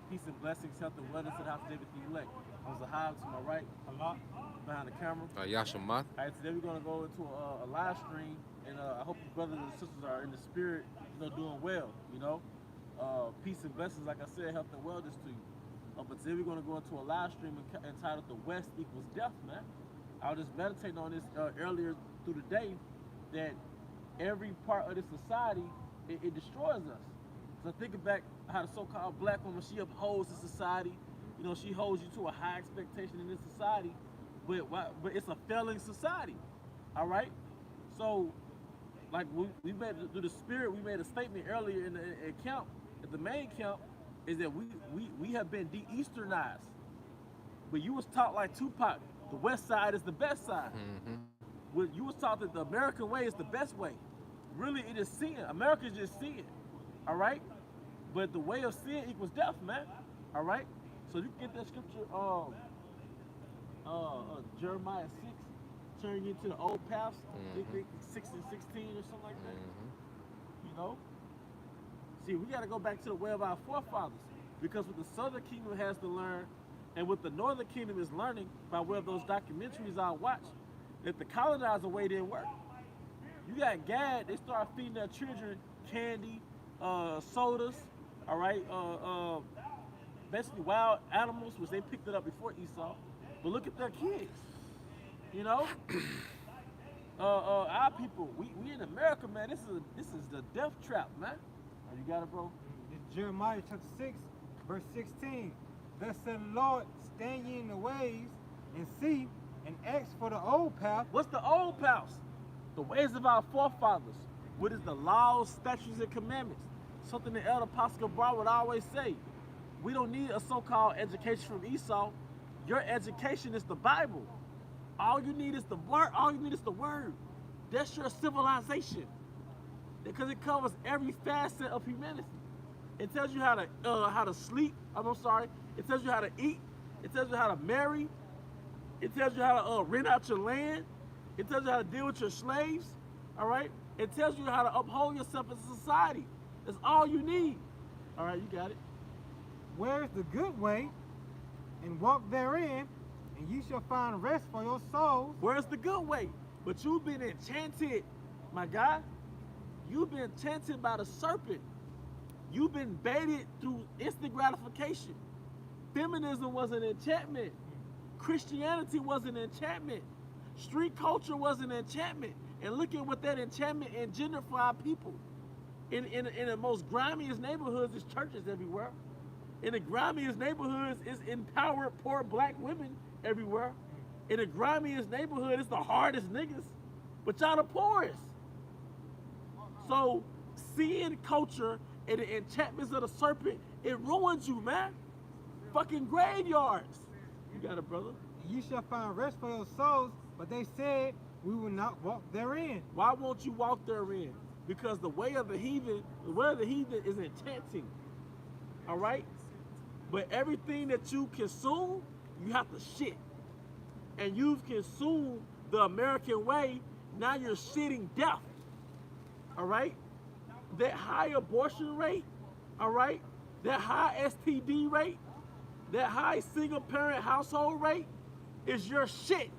Peace and blessings, health and wellness to the house of David the elect. On Zahab to my right, Allah, behind the camera. Yashamat. All right, today we're gonna go into a live stream, and I hope you brothers and sisters are in the spirit, doing well. Peace and blessings, like I said, health and wellness to you. But today we're gonna go into a live stream entitled "The West Equals Death." Man, I was just meditating on this earlier through the day, that every part of this society it destroys us. So thinking back how the so-called black woman, she upholds the society. She holds you to a high expectation in this society, but it's a failing society. All right. So, like we made through the spirit, we made a statement earlier in the account. That the main count is that we have been de-Easternized. But you was taught like Tupac, the West Side is the best side. You was taught that the American way is the best way. Really, it is sin. America is just sin. All right. But the way of sin equals death, man. All right. So you can get that scripture, Jeremiah 6, turning into the old paths, 6 and 16 or something like that. See, we got to go back to the way of our forefathers, because what the Southern Kingdom has to learn, and what the Northern Kingdom is learning by way of those documentaries I watch, that the colonizer way didn't work. You got Gad, they start feeding their children candy, sodas, all right, basically wild animals, which they picked it up before Esau. But look at their kids. Our people, we in America, man. This is the death trap, man. Oh, you got it, bro? It's Jeremiah chapter 6, verse 16. Thus said the Lord, stand ye in the ways and see and ask for the old path. What's the old paths? The ways of our forefathers. What is the laws, statutes, and commandments? Something the elder Pascal Bar would always say. We don't need a so-called education from Esau. Your education is the Bible. All you need is the word. All you need is the word. That's your civilization, because it covers every facet of humanity. It tells you how to sleep. I'm sorry. It tells you how to eat. It tells you how to marry. It tells you how to rent out your land. It tells you how to deal with your slaves. All right. It tells you how to uphold yourself as a society. That's all you need. All right, you got it. Where is the good way, and walk therein, and ye shall find rest for your souls. Where's the good way? But you've been enchanted, my guy. You've been enchanted by the serpent. You've been baited through instant gratification. Feminism was an enchantment. Christianity was an enchantment. Street culture was an enchantment. And look at what that enchantment engendered for our people. In the most grimiest neighborhoods, is churches everywhere. In the grimiest neighborhoods, is empowered poor black women everywhere. In the grimiest neighborhood, it's the hardest niggas, but y'all the poorest. So, seeing culture and the enchantments of the serpent, it ruins you, man. Fucking graveyards. You got it, brother. And ye shall find rest for your souls, but they said, we will not walk therein. Why won't you walk therein? Because the way of the heathen is enchanting. All right? But everything that you consume, you have to shit. And you've consumed the American way, now you're shitting death. All right? That high abortion rate, all right? That high STD rate, that high single parent household rate is your shit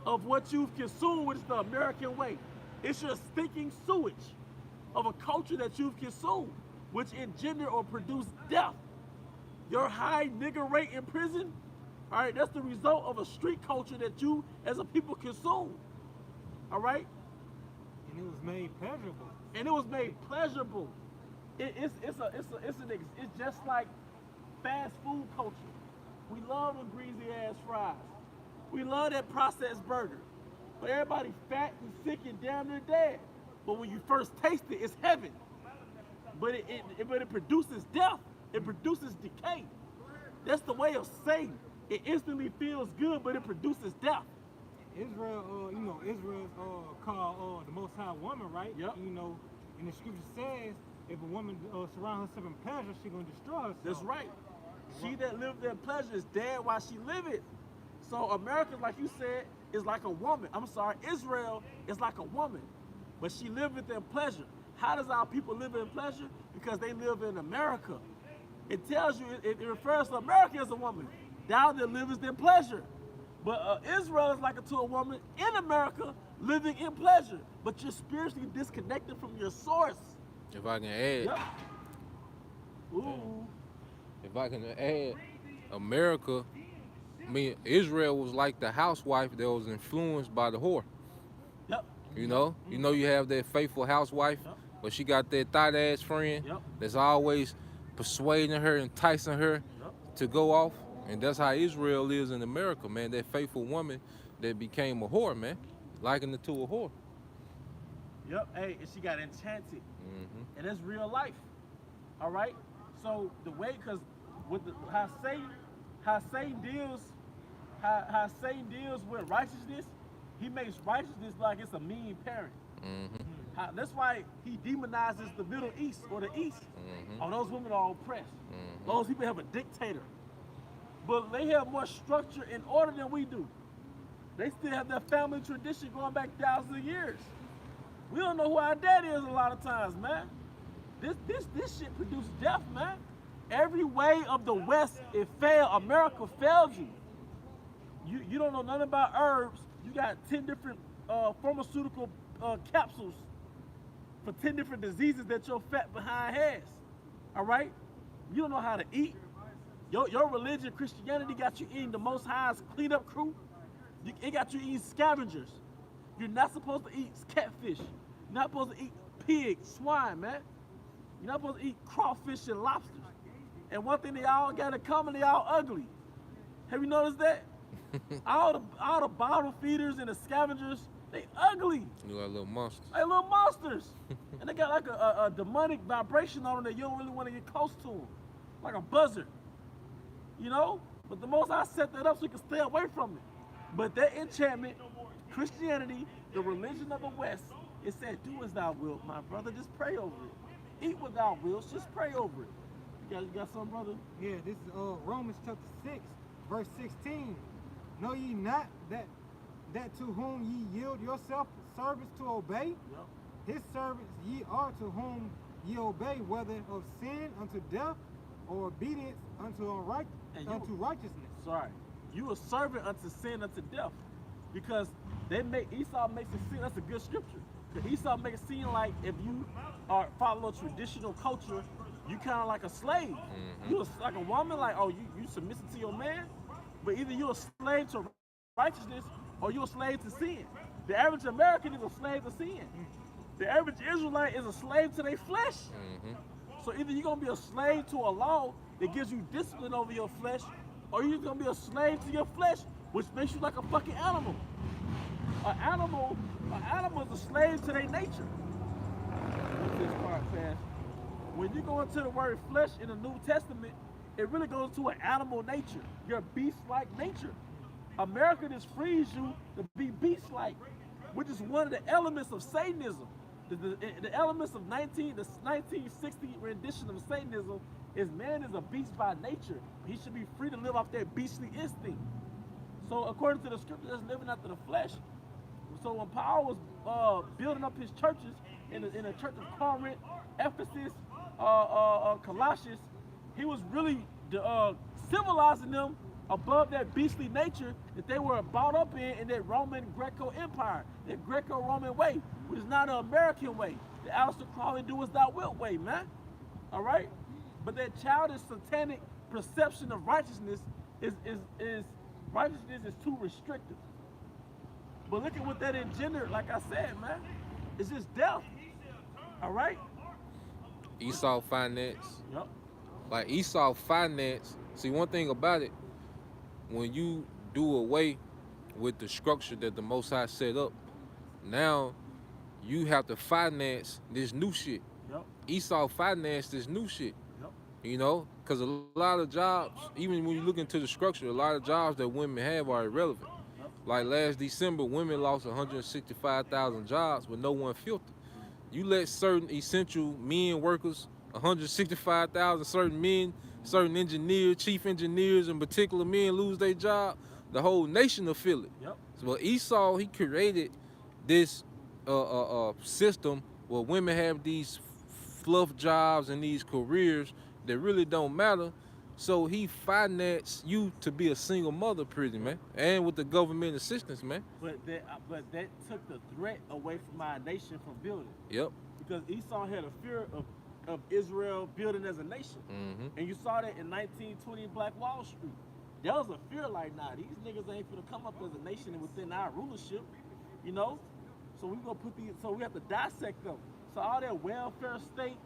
of what you've consumed, which is the American way. It's your stinking sewage of a culture that you've consumed, which engender or produce death. Your high nigger rate in prison, all right, that's the result of a street culture that you as a people consume. All right? And it was made pleasurable. And it was made pleasurable. It's just like fast food culture. We love them greasy ass fries. We love that processed burger. But everybody fat and sick and damn near dead. But when you first taste it, it's heaven. But it produces death. It produces decay. That's the way of Satan. It instantly feels good, but it produces death. Israel, Israel's called the Most High woman, right? Yep. And the scripture says, if a woman surrounds herself in pleasure, she's going to destroy herself. That's right. She that lived in pleasure is dead while she liveth. So America, like you said, is like a woman. I'm sorry, Israel is like a woman, but she liveth in pleasure. How does our people live in pleasure? Because they live in America. It tells you, it refers to America as a woman. Thou that livest in pleasure. But Israel is like to a woman in America living in pleasure. But you're spiritually disconnected from your source. If I can add, Yep. Ooh. if I can add, America, I mean, Israel was like the housewife that was influenced by the whore. Yep. You know, you have that faithful housewife, Yep. but she got that thought ass friend Yep. that's always persuading her, enticing her Yep. to go off. And that's how Israel is in America, man. That faithful woman that became a whore, man. Likened it to a whore. Yep. Hey, and she got enchanted. Mm-hmm. And that's real life. All right. So the way, because with how Satan deals with righteousness, he makes righteousness like it's a mean parent. Mm-hmm. That's why he demonizes the Middle East or the East. Mm-hmm. Oh, those women are oppressed. Mm-hmm. Those people have a dictator. But they have more structure and order than we do. They still have their family tradition going back thousands of years. We don't know who our dad is a lot of times, man. This shit produces death, man. Every way of the West, it failed. America failed you. You don't know nothing about herbs. You got 10 different pharmaceutical capsules for 10 different diseases that your fat behind has. All right? You don't know how to eat. Your religion, Christianity, got you eating the Most High's cleanup crew. It got you eating scavengers. You're not supposed to eat catfish. You're not supposed to eat pig, swine, man. You're not supposed to eat crawfish and lobsters. And one thing they all got in common, they all ugly. Have you noticed that? all the bottle feeders and the scavengers, they ugly. You like little monsters. Like little monsters. And they got like a demonic vibration on them that you don't really want to get close to them. Like a buzzard. You know? But the most I set that up so you can stay away from it. But that enchantment, Christianity, the religion of the West, it said, do as thou wilt, my brother. Just pray over it. Eat what thou wilt. Just pray over it. You got something, brother? Yeah, this is Romans chapter 6, verse 16. Know ye not that to whom ye yield yourself servants to obey, Yep. his servants ye are to whom ye obey, whether of sin unto death or obedience unto righteousness. Sorry. You a servant unto sin, unto death. Because Esau makes it seem, that's a good scripture. Because Esau makes it seem like if you follow traditional culture, you kind of like a slave. Mm-hmm. You like a woman, like, oh, you submissive to your man, but either you're a slave to righteousness or you're a slave to sin. The average American is a slave to sin. The average Israelite is a slave to their flesh. Mm-hmm. So either you're going to be a slave to a law that gives you discipline over your flesh, or you're going to be a slave to your flesh, which makes you like a fucking animal. An animal is a slave to their nature. This part fast. When you go into the word flesh in the New Testament, it really goes to an animal nature, your beast-like nature. America just frees you to be beast-like, which is one of the elements of Satanism. The elements of the 1960 rendition of Satanism is man is a beast by nature. He should be free to live off that beastly instinct. So according to the scripture, that's living after the flesh. So when Paul was building up his churches in the church of Corinth, Ephesus, Colossians, he was really civilizing them above that beastly nature that they were brought up in that Roman Greco Empire, that Greco-Roman way, which is not an American way, the Aleister Crowley do as thou wilt way, man. All right? But that childish satanic perception of righteousness is too restrictive. But look at what that engendered, like I said, man. It's just death. All right? Esau finance. Yep. Like Esau finance. See, one thing about it, when you do away with the structure that the Most High set up, now you have to finance this new shit. Yep. Esau financed this new shit. Yep. You know, because a lot of jobs, even when you look into the structure, a lot of jobs that women have are irrelevant. Yep. Like last December, women lost 165,000 jobs with no one filtered. You let certain essential men workers, 165,000 certain men, certain engineers, chief engineers in particular men lose their job, the whole nation will feel it. Yep. So but Esau, he created this system where women have these fluff jobs and these careers that really don't matter. So he financed you to be a single mother, pretty man, and with the government assistance, man. But that took the threat away from our nation from building. Yep. Because Esau had a fear of Israel building as a nation. Mm-hmm. And you saw that in 1920 Black Wall Street. There was a fear like, nah, these niggas ain't finna come up as a nation within our rulership, you know? So we gonna put these, so we have to dissect them. So all that welfare state,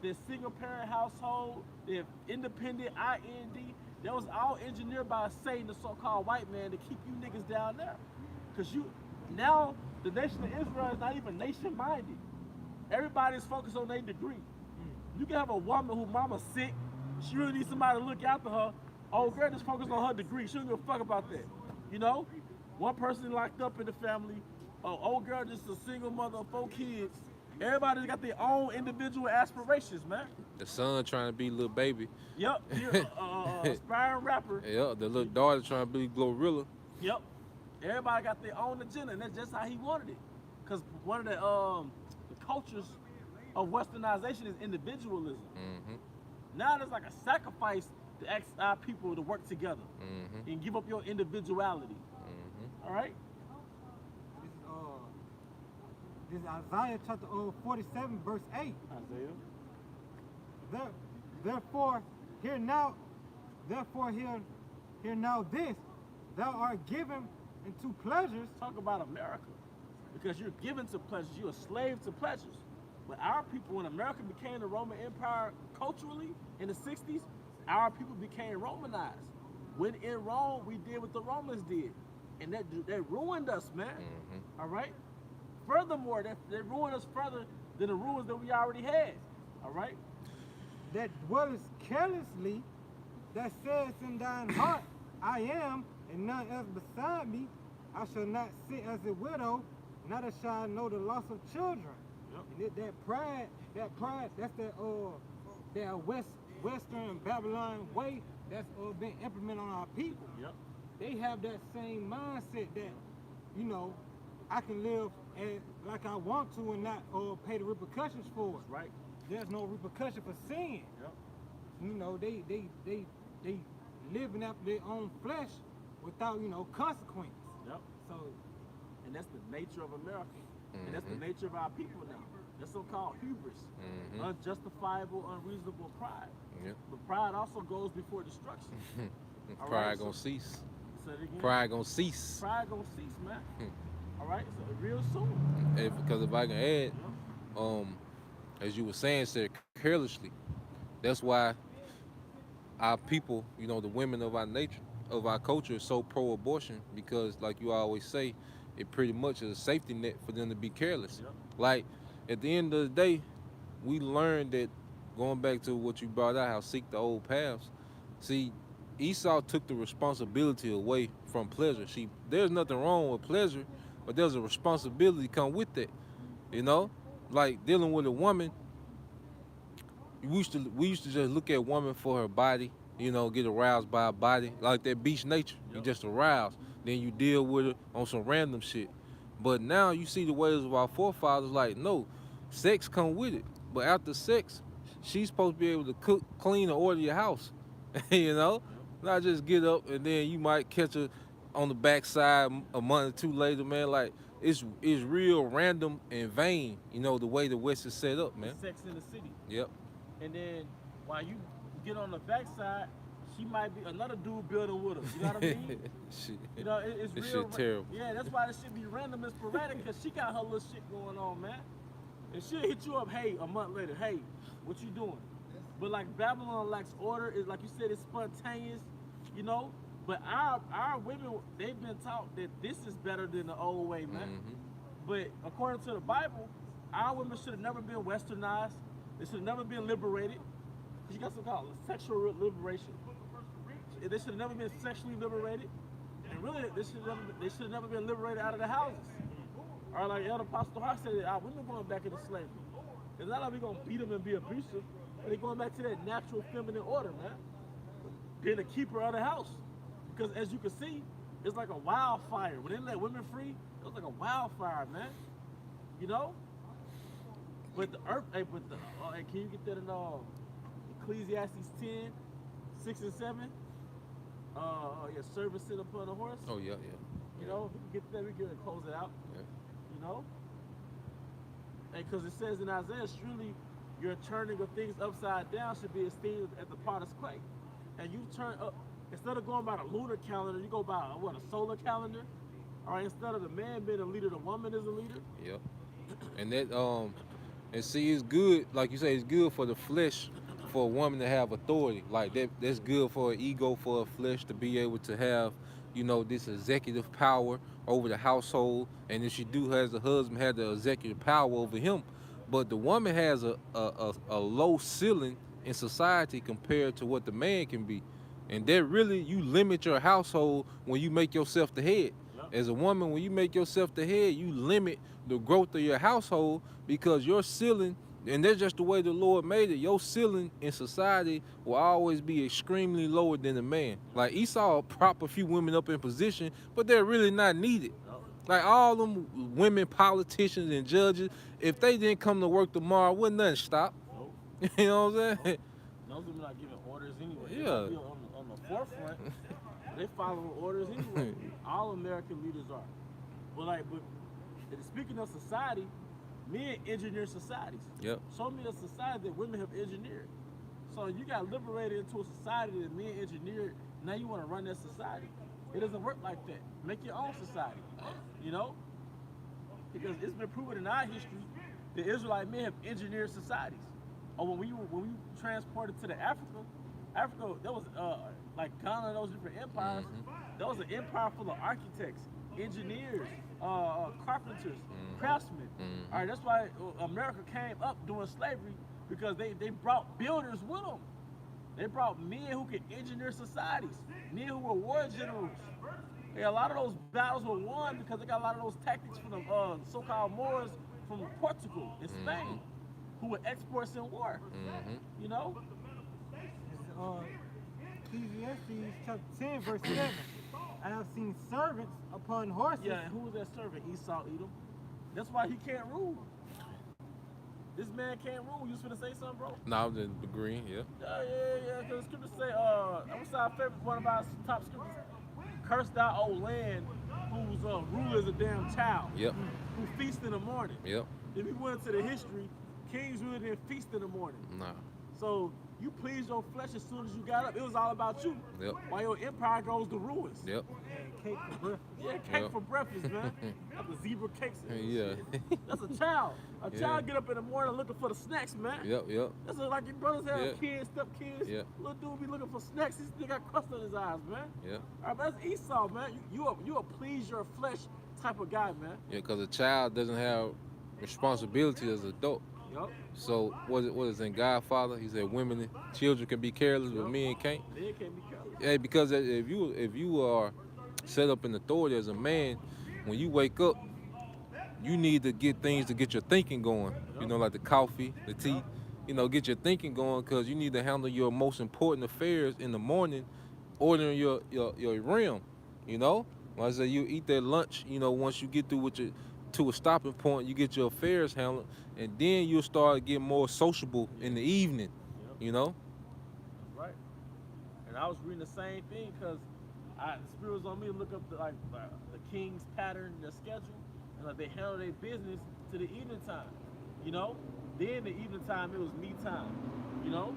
their single parent household, their independent IND, that was all engineered by Satan, the so-called white man, to keep you niggas down there. Cause now the nation of Israel is not even nation-minded. Everybody's focused on their degree. You can have a woman who mama's sick, she really needs somebody to look after her. Old girl just focused on her degree. She don't give a fuck about that. You know? One person locked up in the family. Old girl just a single mother of 4 kids. Everybody's got their own individual aspirations, man. The son trying to be little baby. Yep. Aspiring rapper. Yep. The little daughter trying to be Glorilla. Yep. Everybody got their own agenda, and that's just how he wanted it. Because one of the cultures of westernization is individualism. Mm-hmm. Now there's like a sacrifice to ask our people to work together Mm-hmm. and give up your individuality. Mm-hmm. All right? This is Isaiah chapter 47, verse 8. Isaiah. Therefore, hear now this, thou art given into pleasures. Talk about America. Because you're given to pleasures. You're a slave to pleasures. But our people, when America became the Roman Empire culturally in the 60s, our people became Romanized. When in Rome, we did what the Romans did. And that ruined us, man. Mm-hmm. All right? Furthermore, they ruined us further than the ruins that we already had. All right? That dwellest carelessly, that says in thine heart, I am, and none else beside me. I shall not sit as a widow, neither shall I know the loss of children. Yep. And that pride, that's that Western Babylon way that's been implemented on our people. Yep. They have that same mindset that, you know, I can live like I want to and not pay the repercussions for it. Right. There's no repercussion for sin. Yep. You know, they living after their own flesh without, you know, consequence. Yep. So And that's the nature of America. Mm-hmm. And that's the nature of our people now. That's so-called hubris. Mm-hmm. Unjustifiable, unreasonable pride. Yep. But pride also goes before destruction. All Pride right, gonna so- cease. Say it again. Pride gonna cease. Pride gonna cease, man. Hmm. All right, so real soon. Because if I can add, Yeah. as you were saying, said carelessly. That's why our people, you know, the women of our nature, of our culture, is so pro-abortion, because, like you always say, it pretty much is a safety net for them to be careless. Yep. Like, at the end of the day, we learned that, going back to what you brought out, how seek the old paths. See, Esau took the responsibility away from pleasure. There's nothing wrong with pleasure, but there's a responsibility come with that. You know, like dealing with a woman. We used to just look at woman for her body. You know, get aroused by her body, like that beast nature. You Yep. just aroused, then you deal with her on some random shit. But now you see the ways of our forefathers. Like, no, sex come with it, but after sex, she's supposed to be able to cook, clean, or order your house. You know, not just get up and then you might catch her on the backside a month or two later, man. Like, it's real random and vain, you know, the way the West is set up, man. Sex in the city. Yep. And then while you get on the backside, she might be another dude building with her. You know what I mean? Shit. You know, it's This real. shit terrible. Yeah, that's why this shit be random and sporadic, because she got her little shit going on, man. And she'll hit you up, hey, a month later, hey, what you doing? But like Babylon lacks order, is like you said, it's spontaneous, you know. But our women, they've been taught that this is better than the old way, man. Mhm. But according to the Bible, our women should have never been westernized. They should have never been liberated. You got something called sexual liberation. They should have never been sexually liberated. And really, they should have never been liberated out of the houses. Or like Elder Apostle Hart said, our women going back into slavery. It's not like we're going to beat them and be abusive, but they're going back to that natural feminine order, man. Being a keeper of the house. Because as you can see, it's like a wildfire. When they let women free, it was like a wildfire, man. You know? But the earth, hey, can you get that in Ecclesiastes 10, 6 and 7. Yeah, servant sit upon a horse. Oh yeah. You know, we can get there, we can close it out. Yeah. You know? And because it says in Isaiah, surely your turning of things upside down should be esteemed at the potter's clay. And you turn up, instead of going by the lunar calendar, you go by what, a solar calendar? All right, instead of the man being a leader, the woman is a leader. Yep. And that and see, it's good, like you say, it's good for the flesh, for a woman to have authority. Like that's good for an ego, for a flesh to be able to have, you know, this executive power over the household. And if she do has the husband have the executive power over him, but the woman has a low ceiling in society compared to what the man can be. And that really, you limit your household when you make yourself the head. Yep. As a woman, when you make yourself the head, you limit the growth of your household because your ceiling, and that's just the way the Lord made it, your ceiling in society will always be extremely lower than the man. Like Esau prop a few women up in position, but they're really not needed. Yep. Like all them women politicians and judges, if they didn't come to work tomorrow, wouldn't nothing stop. Nope. You know what I'm saying? Those women not giving orders anyway. They Yeah. might be on the forefront. They following orders anyway. All American leaders are. But speaking of society, men engineer societies. Yep. Show me a society that women have engineered. So you got liberated into a society that men engineered. Now you want to run that society. It doesn't work like that. Make your own society. You know? Because it's been proven in our history that Israelite men have engineered societies. Or when we transported to the Africa, there was like Ghana, those different empires. There was an empire full of architects, engineers, carpenters, craftsmen. All right, that's why America came up during slavery, because they brought builders with them. They brought men who could engineer societies, men who were war generals. Yeah, a lot of those battles were won because they got a lot of those tactics from the so-called Moors from Portugal and Spain, who were exports in war. You know? Ecclesiastes chapter 10, verse 7. I have seen servants upon horses. Yeah, and who was that servant? Esau, Edom. That's why he can't rule. This man can't rule. You was finna say something, bro? No, I'm just agreeing, yeah. Yeah. Because the scriptures say, what's our favorite, one of our top scriptures? Curse thou, O land, whose ruler is a damn child. Yep. Who feasts in the morning. Yep. If we went into the history, kings really didn't feast in the morning. Nah. So you pleased your flesh as soon as you got up. It was all about you. Yep. While your empire goes to ruins. Yep. And cake for breakfast. Yeah, cake Yep. for breakfast, man. Like the zebra cakes. And Yeah. shit. That's a child. A Yeah. child get up in the morning looking for the snacks, man. Yep. That's like your brothers have Yeah. kids, step kids. Yeah. Little dude be looking for snacks. He still got crust on his eyes, man. Yep. All right, but that's Esau, man. You a please your flesh type of guy, man. Yeah, because a child doesn't have responsibility as an adult. Yup. So what is in Godfather? He said women and children can be careless, but men can't. They can't be careless. Yeah, because if you are set up in authority as a man, when you wake up, you need to get things to get your thinking going. You know, like the coffee, the tea. You know, get your thinking going, because you need to handle your most important affairs in the morning, ordering your realm. You know, like I said, you eat that lunch. You know, once you get through with to a stopping point, you get your affairs handled, and then you'll start getting more sociable in the evening. Yep. You know. That's right. And I was reading the same thing because the spirit was on me to look up the king's pattern, their schedule, and like they handle their business to the evening time. You know, then the evening time it was me time. You know.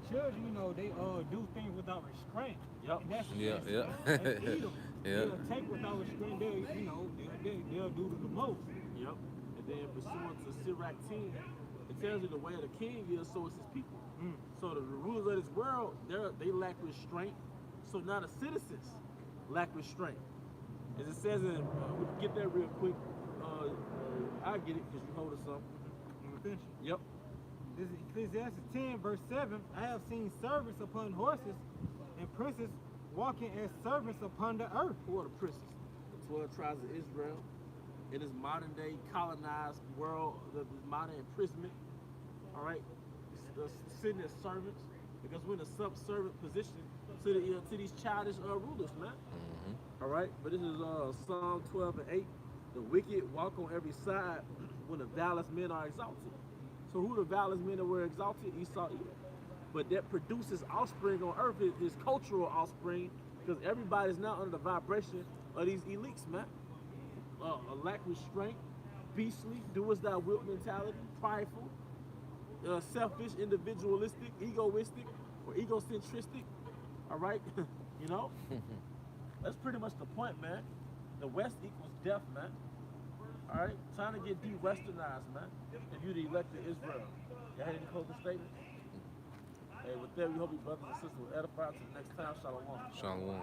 Children, you know, they do things without restraint. Yep. And that's Yeah. that's Edom. Yeah. They'll take without restraint. They'll do the most. Yep. And then pursuant to Sirach 10, it tells you the way of the king is, so is his people. So the rulers of this world, they lack restraint. So now the citizens lack restraint. As it says in, we can get there real quick. I'll get it because you hold us something. I'm gonna finish it. Yep. This is Ecclesiastes 10, verse 7. I have seen servants upon horses and princes walking as servants upon the earth. Who are the princes? The 12 tribes of Israel. In this modern day colonized world, the modern imprisonment. All right, sitting as servants, because we're in a subservient position to these childish rulers, man. All right, but this is Psalm 12 and 8. The wicked walk on every side when the valorous men are exalted. So who the valorous men that were exalted? Esau, Edom. but that produces offspring on earth is cultural offspring, because everybody's now under the vibration of these elites, man. A lack of restraint, beastly, do as thou wilt mentality, prideful, selfish, individualistic, egoistic, or egocentristic. All right, you know, that's pretty much the point, man. The West equals death, man. All right, time to get de-westernized, man. If you the elected Israel, y'all had any closing statements? Hey, with that, we hope you brothers and sisters will edify. Till the next time, shalom. Shalom.